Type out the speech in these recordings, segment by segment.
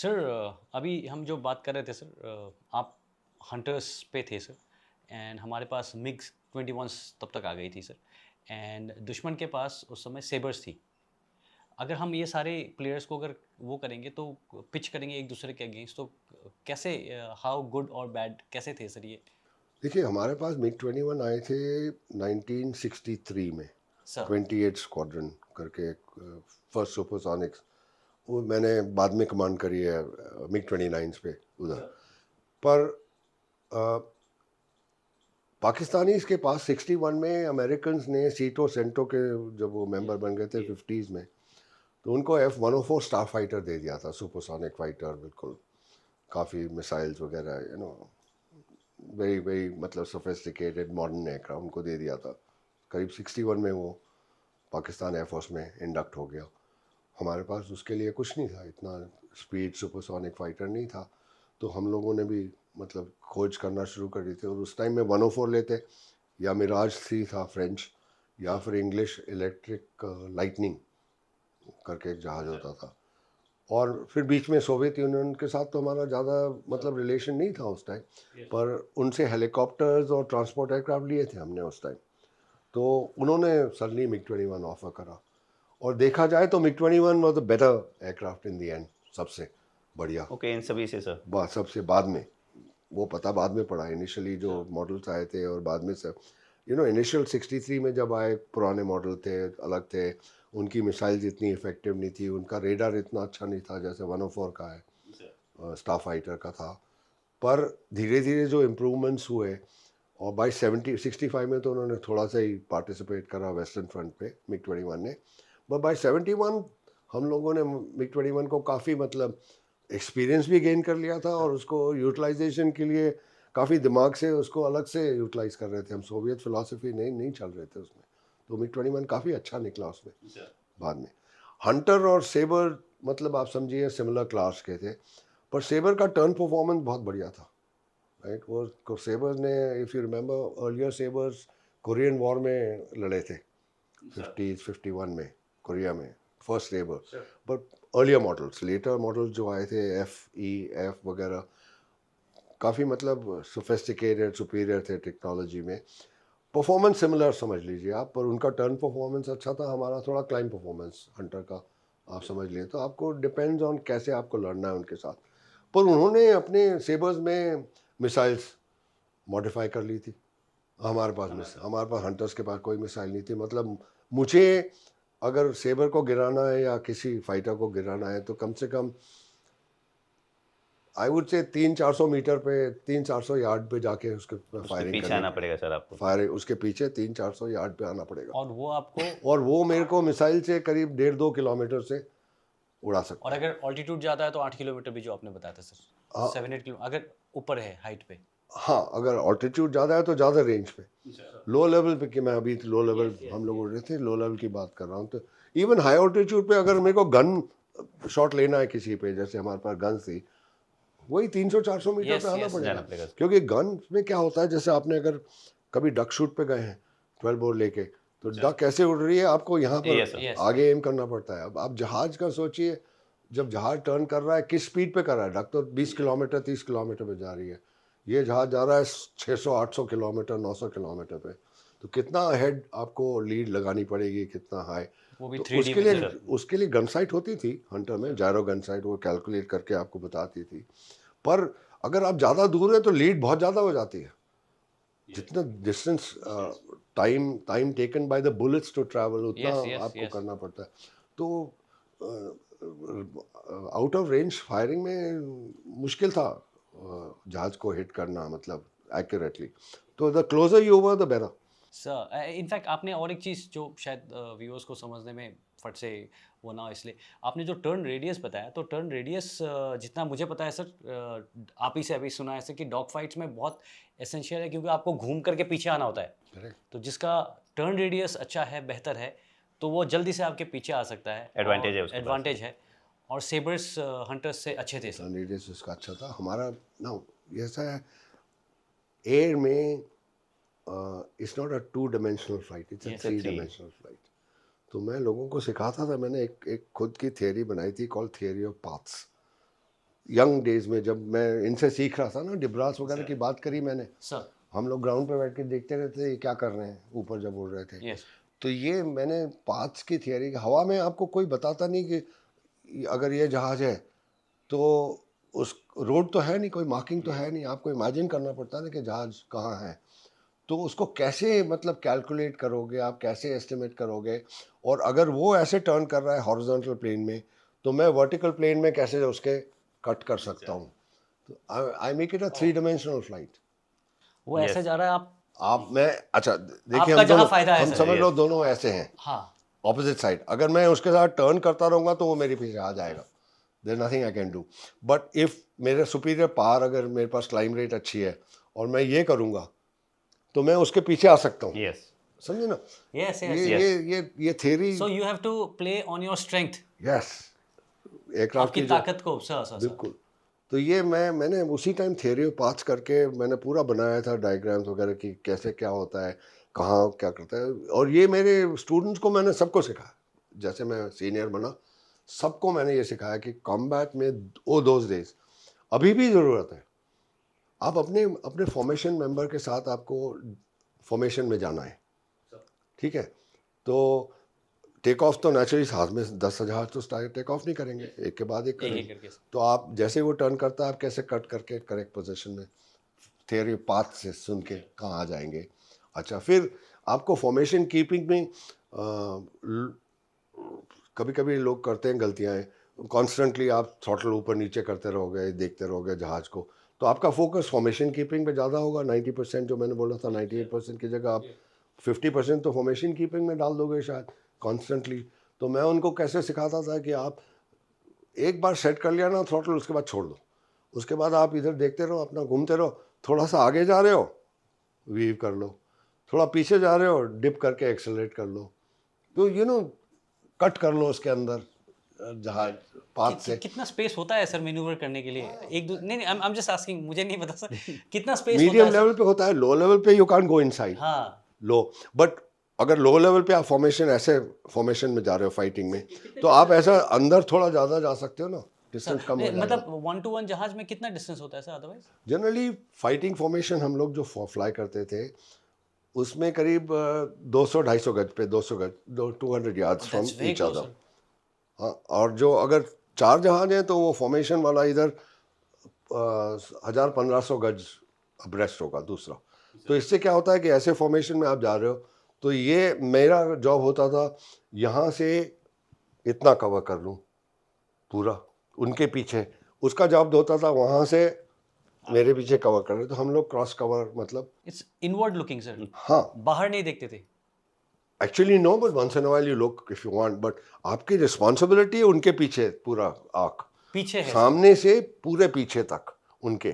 Sir अभी हम जो बात कर रहे थे सर, आप हंटर्स पे थे सर। एंड हमारे पास मिग्स 21 तब तक आ गई थी सर। एंड दुश्मन के पास उस समय सेबर्स थी। अगर हम ये सारे प्लेयर्स को अगर वो करेंगे तो पिच करेंगे एक दूसरे के अगेंस्ट, तो कैसे, हाउ गुड और बैड कैसे थे सर ये? देखिए, हमारे पास मिग 21 आए थे 1963 में। सर 28 स्क्वाड्रन करके एक फर्स्ट सुपरसोनिक्स, वो मैंने बाद में कमांड करी है मिग 29 पे उधर। पर अ, पाकिस्तानीज के पास 61 में अमेरिकन ने सीटो सेंटो के जब वो मेंबर बन गए थे 50s में, तो उनको F-104 स्टार फाइटर दे दिया था, सुपरसोनिक फाइटर, बिल्कुल काफ़ी मिसाइल्स वगैरह, वेरी वेरी मतलब सोफिस्टिकेटेड मॉडर्न एयरक्राफ्ट उनको दे दिया था। करीब 61 में वो पाकिस्तान एयरफोर्स में इंडक्ट हो गया। हमारे पास उसके लिए कुछ नहीं था, इतना स्पीड सुपरसोनिक फाइटर नहीं था। तो हम लोगों ने भी मतलब खोज करना शुरू कर दी थी, और उस टाइम में 104 लेते, या मिराज 3 था फ्रेंच, या फिर इंग्लिश इलेक्ट्रिक लाइटनिंग करके एक जहाज़ होता था। और फिर बीच में सोवियत यूनियन के साथ तो हमारा ज़्यादा मतलब रिलेशन नहीं था उस टाइम, पर उनसे हेलीकॉप्टर्स और ट्रांसपोर्ट एयरक्राफ्ट लिए थे हमने उस टाइम। तो उन्होंने सडनली मिग 21 ऑफर करा, और देखा जाए तो MiG 21 was the better aircraft in the end, सबसे बढ़िया। ओके, इन सभी से सर। बात सबसे बाद में वो पता बाद में पड़ा, इनिशियली जो मॉडल्स आए थे और बाद में सब, इनिशियल 63 में जब आए, पुराने मॉडल थे, अलग थे, उनकी मिसाइल्स इतनी इफेक्टिव नहीं थी, उनका रेडार इतना अच्छा नहीं था जैसे 104 का है, स्टार फाइटर का था। पर धीरे धीरे जो इम्प्रूवमेंट्स हुए, और बाई 65 में तो उन्होंने थोड़ा सा ही पार्टिसिपेट करा वेस्टर्न फ्रंट पे मिग 21 ने। बट बाई 71 हम लोगों ने मिग 21 को काफ़ी मतलब एक्सपीरियंस भी गेन कर लिया था, और उसको यूटिलाइजेशन के लिए काफ़ी दिमाग से उसको अलग से यूटिलाइज कर रहे थे हम। सोवियत फिलॉसफी नहीं नहीं चल रहे थे उसमें। तो मिग 21 काफ़ी अच्छा निकला उसमें बाद में। हंटर और सेबर मतलब आप समझिए सिमिलर क्लास के थे, पर सेबर का टर्न परफॉर्मेंस बहुत बढ़िया था, राइट। वो सेबर्स ने, if you remember earlier sabres Korean war में लड़े थे 51 में, कोरिया में, first sabre. But earlier models, later models जो आए थे F वगैरह, काफ़ी मतलब सोफिस्टिकेटेड सुपीरियर थे टेक्नोलॉजी में। परफॉर्मेंस सिमिलर समझ लीजिए आप, पर उनका टर्न परफॉर्मेंस अच्छा था, हमारा थोड़ा क्लाइम परफॉर्मेंस हंटर का आप समझ लिए। तो आपको डिपेंड्स ऑन कैसे आपको लड़ना है उनके साथ। पर उन्होंने अपने सेबर्स में मिसाइल्स मॉडिफाई कर ली थी। हमारे पास हंटर्स के पास कोई मिसाइल नहीं थी। मतलब मुझे अगर सेबर को गिराना है या किसी फाइटर को गिराना है, तो कम से कम आई वुड से 300-400 मीटर पे, 300-400 यार्ड पे जाके उसके उसके फायरिंग पीछे करनी आना पड़ेगी। पड़ेगा सर आपको। फायरिंग उसके पीछे 300-400 यार्ड पे आना पड़ेगा, और वो आपको, और वो मेरे को मिसाइल से करीब 1.5-2 किलोमीटर से उड़ा और सकता है। अगर ऑल्टीट्यूड ज़्यादा है तो 8 किलोमीटर भी जो आपने बताया था सर, हाँ, 7-8 किलो अगर ऊपर है हाइट पे। हाँ, अगर ऑल्टीट्यूड ज़्यादा है तो ज़्यादा रेंज पे। लो लेवल पे, कि मैं अभी लो लेवल हम लोग उड़ रहे थे, लो लेवल की बात कर रहा हूँ। तो इवन हाई ऑल्टीट्यूड पे अगर मेरे को गन शॉट लेना है किसी पे, जैसे हमारे पास गन थी, वही 300-400 मीटर पे यस आना यस सर। जाना पड़ेगा। पड़ेगा सर। क्योंकि गन में क्या होता है, जैसे आपने अगर कभी डक शूट पे गए हैं 12 बोर लेके, तो डक कैसे उड़ रही है, आपको यहाँ पर यस सर। यस। आगे एम करना पड़ता है। अब आप जहाज का सोचिए, जब जहाज टर्न कर रहा है किस स्पीड पे कर रहा है। डक तो 20 किलोमीटर 30 किलोमीटर पे जा रही है, ये जहाज जा रहा है 600-800 किलोमीटर 900 किलोमीटर पे। तो कितना हेड आपको लीड लगानी पड़ेगी, कितना हाई। वो भी तो 3D उसके में लिए सर। उसके लिए गन साइट होती थी हंटर में, जायरो गन साइट, वो कैलकुलेट करके आपको बताती थी। पर अगर आप ज़्यादा दूर है तो लीड बहुत ज़्यादा हो जाती है। जितना distance, time time taken by the bullets to travel, उतना यस यस आपको यस। करना पड़ता है। तो आउट ऑफ रेंज फायरिंग में मुश्किल था जहाज को हिट करना, मतलब एक्यूरेटली। तो the closure you were the better. Sir in fact आपने और एक चीज़ जो शायद व्यूअर्स को समझने में फट से वो ना हो, इसलिए आपने जो टर्न रेडियस बताया, तो टर्न रेडियस जितना मुझे पता है सर, आप ही से अभी सुना है सर कि डॉग फाइट्स में बहुत एसेंशियल है, क्योंकि आपको घूम करके पीछे आना होता है। करेक्ट। तो जिसका टर्न रेडियस अच्छा है, बेहतर है, तो वो जल्दी से आपके पीछे आ सकता है एडवांटेज है और उसके पास सर। एडवांटेज है। और सेबर्स हंटर्स से अच्छे थे सर। टर्न रेडियस उसका अच्छा था हमारा ना। ऐसा है, एयर में it's not a 2 dimensional flight, it's a yes. Sir three three. Dimensional flight. तो मैं लोगों को सिखाता था, मैंने एक खुद की थियरी बनाई थी, call theory of paths. Young days में जब मैं इनसे सीख रहा था ना, डिब्रास वगैरह की बात करी मैंने, सर। हम लोग ग्राउंड पे बैठ के देखते रहते थे ये क्या कर रहे हैं ऊपर जब उड़ रहे थे। यस। तो ये मैंने पाथ्स की थियरी, हवा में आपको कोई बताता नहीं कि अगर ये जहाज है तो उस रोड तो है नहीं, कोई मार्किंग तो है नहीं, आपको इमेजिन करना पड़ता है ना कि जहाज कहाँ है। तो उसको कैसे मतलब कैलकुलेट करोगे आप, कैसे एस्टिमेट करोगे, और अगर वो ऐसे टर्न कर रहा है हॉरिजॉन्टल प्लेन में तो मैं वर्टिकल प्लेन में कैसे उसके कट कर सकता हूँ। तो I make it a 3 dimensional flight. वो ऐसे जा रहा है, आप मैं अच्छा देखिए, आपका हम जहाँ दोनों, फायदा है हम सर। समझ लो दोनों ऐसे हैं हाँ। Opposite side. अगर मैं उसके साथ टर्न करता रहूँगा तो वो मेरे पीछे आ जाएगा, there nothing I can do. But if मेरे सुपीरियर पावर, अगर मेरे पास क्लाइम रेट अच्छी है और मैं ये करूँगा तो मैं उसके पीछे आ सकता हूँ। यस समझे ना? यस ये यस। ये theory. So you have to play on your strength, yes, aircraft आपकी की जो, ताकत को। Sir sir sir. बिल्कुल। तो ये मैंने उसी टाइम थ्योरी पाथ करके मैंने पूरा बनाया था डायग्राम्स वगैरह की, कैसे क्या होता है, कहाँ क्या करता है। और ये मेरे स्टूडेंट्स को मैंने सबको सिखाया, जैसे मैं सीनियर बना सबको मैंने ये सिखाया कि कॉम्बैट में ओ दोज डेज अभी भी ज़रूरत है। आप अपने अपने फॉर्मेशन मेंबर के साथ आपको फॉर्मेशन में जाना है, ठीक है? तो टेक ऑफ तो नेचुरली साथ में 10 जहाज तो टेक ऑफ नहीं करेंगे, एक के बाद एक एक एक करेंगे। करके। तो आप जैसे वो टर्न करता है आप कैसे कट करके करेक्ट पोजीशन में थियरी पाथ से सुन के कहाँ आ जाएंगे। अच्छा, फिर आपको फॉर्मेशन कीपिंग में कभी कभी लोग करते हैं गलतियाँ हैं, कॉन्स्टेंटली आप थ्रॉटल ऊपर नीचे करते रहोगे, देखते रहोगे जहाज को, तो आपका फोकस फॉर्मेशन कीपिंग पे ज़्यादा होगा। 90% जो मैंने बोला था, 98% की जगह आप 50% तो फॉर्मेशन कीपिंग में डाल दोगे शायद कॉन्स्टेंटली। तो मैं उनको कैसे सिखाता था कि आप एक बार सेट कर लिया ना थ्रॉटल, उसके बाद छोड़ दो, उसके बाद आप इधर देखते रहो, अपना घूमते रहो, थोड़ा सा आगे जा रहे हो वीव कर लो, थोड़ा पीछे जा रहे हो डिप करके एक्सेलरेट कर लो, तो कट कर लो उसके अंदर जहाज पाथ से। कितना स्पेस होता है सर मैन्यूवर करने के लिए? एक दो नहीं, आई एम जस्ट आस्किंग, मुझे नहीं पता सर कितना स्पेस होता मीडियम है लेवल पे होता है, लो लेवल पे यू कांट गो इनसाइड। हाँ। लो, बट अगर लो लेवल पे आप फॉर्मेशन, ऐसे फॉर्मेशन में जा रहे हो फाइटिंग में, तो आप ऐसा अंदर थोड़ा ज़्यादा जा सकते हो ना, डिस्टेंस कम हो जाएगा। मतलब 1 to 1 जहाज में कितना डिस्टेंस होता है sir otherwise? Generally fighting formation हम लोग जो फ्लाई करते थे उसमें करीब 200-250 गज पे, 200 गज, 200 यार्ड्स फ्रॉम ईच अदर। हाँ, और जो अगर 4 जहाज हैं तो वो फॉर्मेशन वाला इधर 1000-1500 गज अब्रेस्ट होगा दूसरा। तो इससे क्या होता है कि ऐसे फॉर्मेशन में आप जा रहे हो, तो ये मेरा जॉब होता था यहाँ से इतना कवर कर लूँ पूरा उनके पीछे, उसका जॉब होता था वहाँ से मेरे पीछे कवर कर रहे। तो हम लोग क्रॉस कवर, मतलब इट्स इनवर्ड लुकिंग सर। हाँ, बाहर नहीं देखते थे actually no, but once in a while you look if you want, but आपकी रिस्पॉन्सिबिलिटी है उनके पीछे पूरा आर्क, पीछे है सामने से पूरे पीछे तक उनके,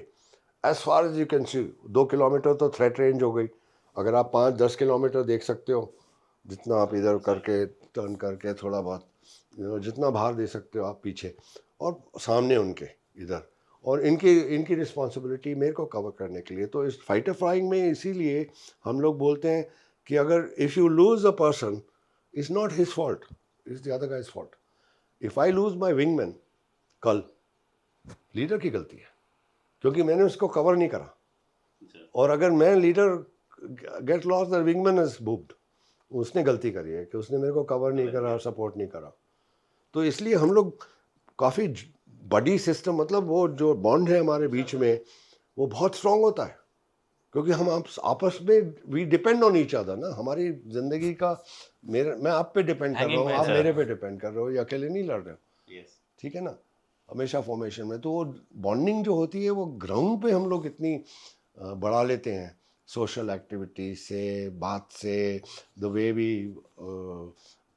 as far as you can see. 2 kilometre तो थ्रेट रेंज हो गई, अगर आप 5-10 किलोमीटर देख सकते हो, जितना आप इधर करके टर्न करके थोड़ा बहुत जितना बाहर दे सकते हो आप पीछे और सामने उनके इधर, और इनकी रिस्पॉन्सिबिलिटी मेरे को कवर करने के लिए। तो इस फाइटर फ्लाइंग में इसीलिए हम लोग बोलते हैं कि अगर if you lose a person, it's not his fault, it's the other guys fault. If I lose my wingman, कल लीडर की गलती है क्योंकि मैंने उसको कवर नहीं करा, और अगर मैं leader get loss, the wingman is booked, उसने गलती करी है कि उसने मेरे को कवर नहीं करा, सपोर्ट नहीं करा। तो इसलिए हम लोग काफ़ी बड़ी सिस्टम, मतलब वो जो बॉन्ड है हमारे बीच में वो बहुत स्ट्रांग होता है, क्योंकि हम आपस में we depend on each other ना। हमारी ज़िंदगी का मैं आप पे डिपेंड कर रहा हूँ, आप मेरे पे डिपेंड कर रहे हो, या अकेले नहीं लड़ रहे हो। ठीक है ना, हमेशा फॉर्मेशन में। तो वो बॉन्डिंग जो होती है वो ग्राउंड पे हम लोग इतनी बढ़ा लेते हैं, सोशल एक्टिविटी से, बात से, द वे वी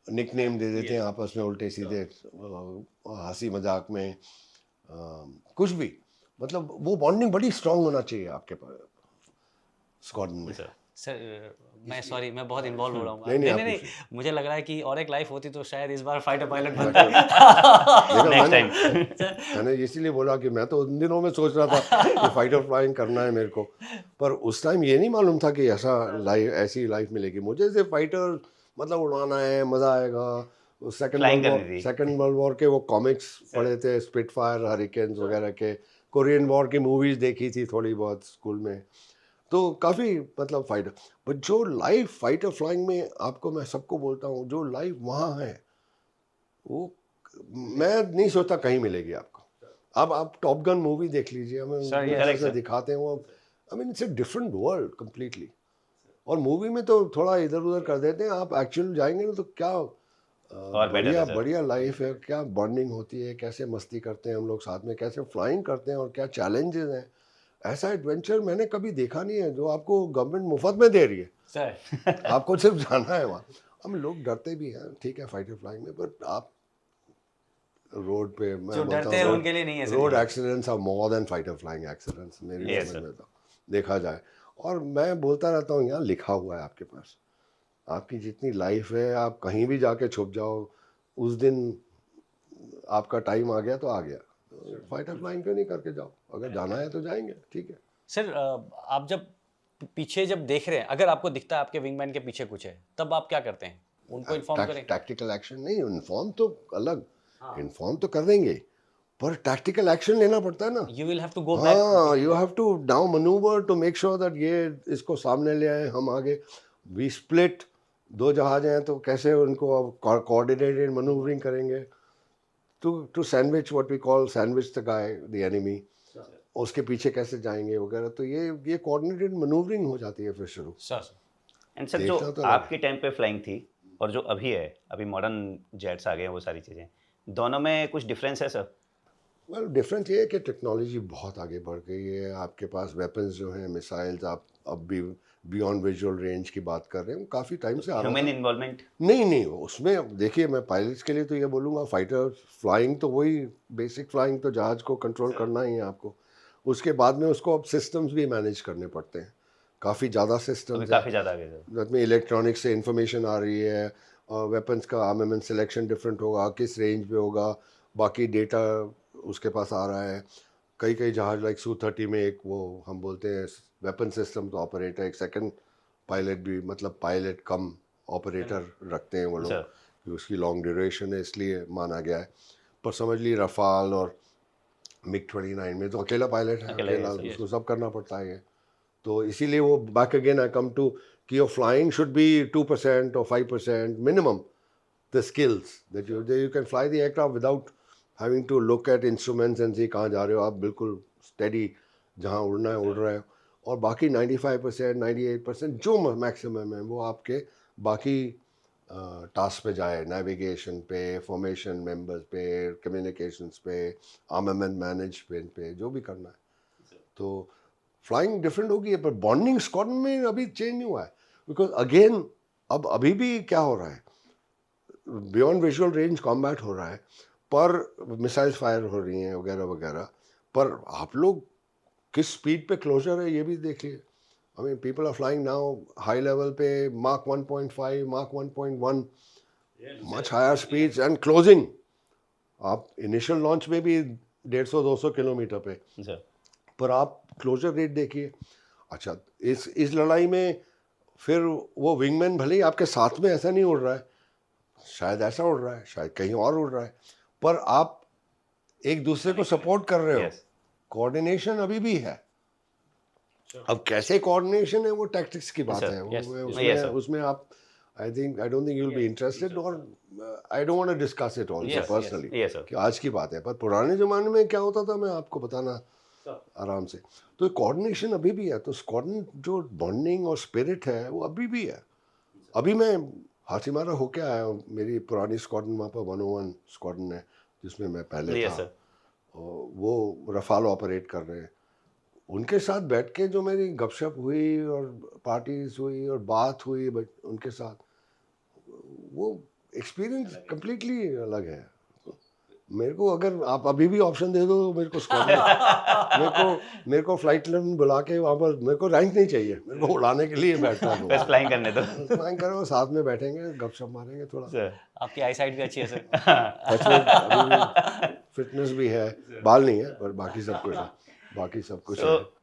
निकनेम दे देते हैं आपस में उल्टे सीधे, हंसी मजाक में, कुछ भी, मतलब वो बॉन्डिंग बड़ी स्ट्रांग होना चाहिए आपके पास स्क्वाड में। सर मैं सॉरी, मैं बहुत इन्वॉल्व हो रहा हूँ। नहीं, नहीं आप नहीं, पूछिए। मुझे लग रहा है कि और एक लाइफ होती तो शायद इस बार फाइटर पायलट बनता। देखा, नेक्स्ट टाइम मैंने इसीलिए बोला कि मैं तो उन दिनों में सोच रहा था कि फाइटर फ्लाइंग करना है मेरे को, पर उस टाइम ये नहीं मालूम था कि ऐसी लाइफ मिलेगी मुझे। से फाइटर मतलब उड़ाना है, मज़ा आएगा, Flying करनी थी। सेकंड वर्ल्ड वॉर के वो कॉमिक्स पढ़े थे, स्पिटफायर, हरिकेन्स वगैरह के, कोरियन वॉर की मूवीज देखी थी थोड़ी बहुत स्कूल में, तो काफ़ी मतलब फाइटर। बट जो लाइफ फाइटर फ्लाइंग में आपको मैं सबको बोलता हूँ, जो लाइफ वहाँ है वो मैं नहीं सोचता कहीं मिलेगी आपको। अब आप टॉप गन मूवी देख लीजिए, हमें Sir, yes, जैसे sir. दिखाते हैं वो, I mean it's a different world completely. और मूवी में तो थोड़ा इधर उधर कर देते हैं, आप एक्चुअल जाएंगे ना तो क्या और better बढ़िया है, sir. बढ़िया लाइफ है, क्या बॉन्डिंग होती है, कैसे मस्ती करते हैं हम लोग साथ में, कैसे फ्लाइंग करते हैं और क्या चैलेंजेस हैं। ऐसा एडवेंचर मैंने कभी देखा नहीं है जो आपको गवर्नमेंट मुफ्त में दे रही है, सर आपको सिर्फ जाना है वहाँ। हम लोग डरते भी हैं, ठीक है, फाइटर फ्लाइंग में, बट आप रोड पे, मैं जो बोलता डरते हैं हूँ उनके लिए नहीं है सर रोड ये। Accidents are more than fighter flying accidents मेरी Yes, समझ sir. में तो देखा जाए। और मैं बोलता रहता हूँ, यहाँ लिखा हुआ है आपके पास, आपकी जितनी लाइफ है, आप कहीं भी जाके छुप जाओ, उस दिन आपका टाइम आ गया तो आ गया। फाइटर फ्लाइंग क्यों नहीं करके जाओ, अगर जाना है तो जाएंगे, ठीक है। सर आप जब पीछे जब देख रहे हैं, अगर आपको दिखता है आपके विंगमैन के पीछे कुछ है, तब आप क्या करते हैं? उनको इन्फॉर्म करें? टैक्टिकल एक्शन नहीं, इन्फॉर्म तो अलग, इन्फॉर्म तो कर देंगे, पर टैक्टिकल एक्शन लेना पड़ता है ना। You will have to go back. हाँ, you have to now manoeuvre to make sure that ये इसको सामने ले आए, हम आगे वी स्प्लिट, दो जहाज हैं तो कैसे उनको अब कोऑर्डिनेटेड मनूवरिंग करेंगे to sandwich, what we call sandwich the guy the enemy, उसके पीछे कैसे जाएंगे वगैरह, तो ये कोऑर्डिनेटेड मनूवरिंग हो जाती है फिर शुरू। सर एंड सर, देखना जो तो लगे। आपके टाइम पे फ्लाइंग थी और जो अभी है, अभी मॉडर्न जेट्स आ गए हैं, वो सारी चीज़ें, दोनों में कुछ डिफरेंस है सर? वेल डिफरेंस ये है कि टेक्नोलॉजी बहुत आगे बढ़ गई है, आपके पास वेपन्स जो हैं, मिसाइल्स, आप अब भी बियॉन्ड विजुअल रेंज की बात कर रहे हैं, काफ़ी टाइम से आ रहा ह्यूमन था। इन्वॉल्वमेंट? नहीं उसमें अब देखिए, मैं पायलट्स के लिए तो ये बोलूँगा, फाइटर फ्लाइंग तो वही बेसिक फ्लाइंग, तो जहाज को कंट्रोल करना ही है आपको, उसके बाद में उसको अब सिस्टम्स भी मैनेज करने पड़ते हैं, काफ़ी ज़्यादा अभी सिस्टम्स काफ़ी ज़्यादा आ गए सर। जिसमें इलेक्ट्रॉनिक्स से इंफॉर्मेशन आ रही है, वेपन्स का आर्मामेंट सिलेक्शन डिफरेंट होगा, किस रेंज पे होगा, बाकी डेटा उसके पास आ रहा है। कई कई जहाज लाइक Su-30 में एक वो हम बोलते हैं वेपन सिस्टम तो ऑपरेटर, एक सेकंड पायलट भी, मतलब पायलट कम ऑपरेटर रखते हैं वो लोग, सर कि उसकी लॉन्ग ड्यूरेशन है इसलिए माना गया है। पर समझ ली रफाल और MiG-29 में तो अकेला पायलट है, अकेला ही है, अकेला, सर। उसको सब करना पड़ता है ये। तो इसीलिए वो back again I come to कि योर फ्लाइंग शुड बी 2% और 5% minimum the skills that you can fly the aircraft without having to look at instruments and see कहाँ जा रहे हो, आप बिल्कुल steady जहाँ उड़ना है उड़ रहे हो, और बाकी 95% 98% जो मैक्सिमम है वो आपके बाकी टास्क पे जाए, नेविगेशन पे, फॉर्मेशन मेंबर्स पे, कम्युनिकेशंस पे, आर्मामेंट मैनेजमेंट पे, जो भी करना है। तो फ्लाइंग डिफरेंट होगी, पर बॉन्डिंग स्क्वाड्रन में अभी चेंज नहीं हुआ है, बिकॉज अगेन अब अभी भी क्या हो रहा है, बियॉन्ड विजुअल रेंज कॉम्बैट हो रहा है, पर मिसाइल्स फायर हो रही हैं वगैरह वगैरह, पर आप लोग किस स्पीड पे क्लोजर है ये भी देखिए। I mean people are flying now high level पे, मार्क 1.5, मार्क 1.1, much higher speeds and closing. आप इनिशियल लॉन्च में भी 150-200 किलोमीटर पे, सर पर आप क्लोजर रेट देखिए। अच्छा, इस लड़ाई में फिर वो विंगमैन भले ही आपके साथ में ऐसा नहीं उड़ रहा है, शायद ऐसा उड़ रहा है, शायद कहीं और उड़ रहा है, पर आप एक दूसरे को सपोर्ट कर रहे हो, यस कोऑर्डिनेशन अभी भी है। अब कैसे कोऑर्डिनेशन है वो टैक्टिक्स की बात Sir, है, yes, उसमें yes, उसमें yes, sir. उसमें आप I don't think you will be interested, और I don't want to discuss it also Yes, yes. Personally, yes sir. कि आज की बात है, पर पुराने ज़माने में क्या होता था मैं आपको बताना आराम से। तो कोऑर्डिनेशन अभी भी है, तो स्क्वाड्रन जो बॉन्डिंग और स्पिरिट है वो अभी भी है। अभी मैं हाथीमारा होके आया हूँ, मेरी पुरानी स्क्वाड्रन वहाँ पर 101 स्क्वाड्रन है जिसमें मैं पहले यस था, सर। और वो रफाल ऑपरेट कर रहे हैं। उनके साथ बैठ के जो मेरी गपशप हुई और पार्टीज हुई और बात हुई उनके साथ, वो एक्सपीरियंस कम्प्लीटली अलग है। मेरे को अगर आप अभी भी ऑप्शन दे दो तो मेरे को स्क्वाड्रन मेरे को फ्लाइट लेफ्टिनेंट बुला के वहाँ पर, मेरे को रैंक नहीं चाहिए, मेरे को उड़ाने के लिए बैठना दो, बस फ्लाइंग करने दो फ्लाइंग करो, साथ में बैठेंगे, गपशप मारेंगे थोड़ा। सर। आपकी आई साइट भी अच्छी है सर। टच में अभी भी फिटनेस भी है, बाल नहीं है पर बाकी सब कुछ है, बाकी सब कुछ So, है।